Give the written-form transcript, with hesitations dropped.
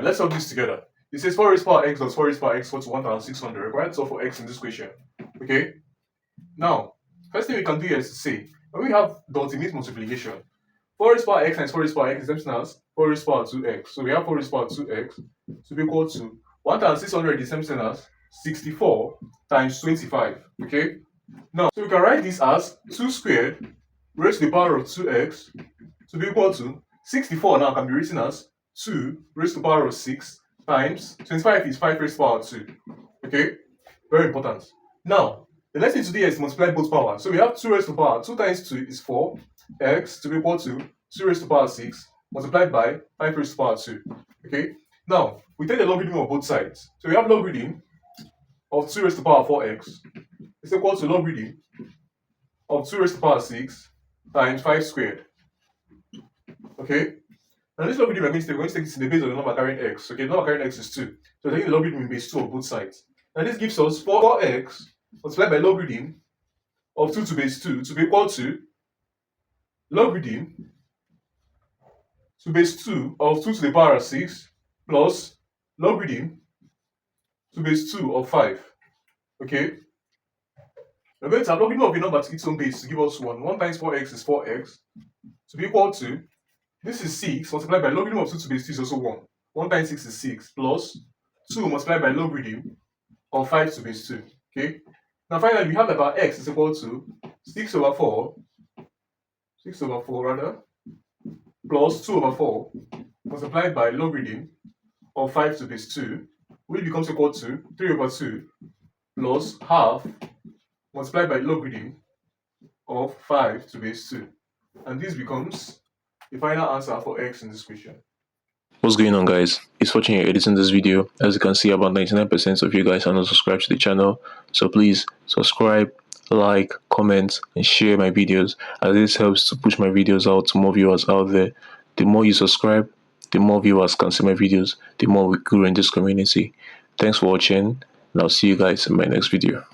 let's solve this together. It says 4 raised to power x plus 4 raised to power x equal to 1600. Required to solve for x in this question. Okay? Now, first thing we can do here is to say, when we have dot, it means multiplication. 4 raised to power x times 4 raised to power x is the same as 4 raised to power 2x. So we have 4 raised to power 2x to be equal to 1600 is the same as 64 times 25. Okay? Now, so we can write this as 2 squared raised to the power of 2x to be equal to 64 now can be written as 2 raised to the power of 6 times 25 is 5 raised to the power of 2. Okay? Very important. Now, the next thing to do is to multiply both powers. So we have 2 raised to the power, 2 times 2 is 4, x to be equal to 2 raised to the power 6 multiplied by 5 raised to the power 2. Okay? Now, we take the logarithm of both sides. So we have logarithm of 2 raised to the power 4x is equal to logarithm of 2 raised to the power 6 times 5 squared. Okay? Now this logarithm we're going to take this in the base of the number carrying x. Okay, the number carrying x is 2. So we're taking the logarithm in base 2 of both sides. Now this gives us 4x multiplied by logarithm of 2 to base 2 to be equal to logarithm to base 2 of 2 to the power of 6 plus logarithm to base 2 of 5. Okay? We're going to have logarithm of a number to its own base to give us 1. 1 times 4x is 4x to be equal to, this is 6 multiplied by logarithm of 2 to base 2 is also 1. 1 times 6 is 6 plus 2 multiplied by logarithm of 5 to base 2. Okay? Now finally we have that our x is equal to 6 over 4 rather, plus 2 over 4 multiplied by logarithm of 5 to base 2, which becomes equal to 3 over 2 plus half multiplied by logarithm of 5 to base 2. And this becomes the final answer for x in this question. What's going on, guys? It's watching here editing this video. As you can see, about 99% of you guys are not subscribed to the channel, so please subscribe, like, comment and share my videos, as this helps to push my videos out to more viewers out there. The more you subscribe, the more viewers can see my videos, the more we grow in this community. Thanks for watching, and I'll see you guys in my next video.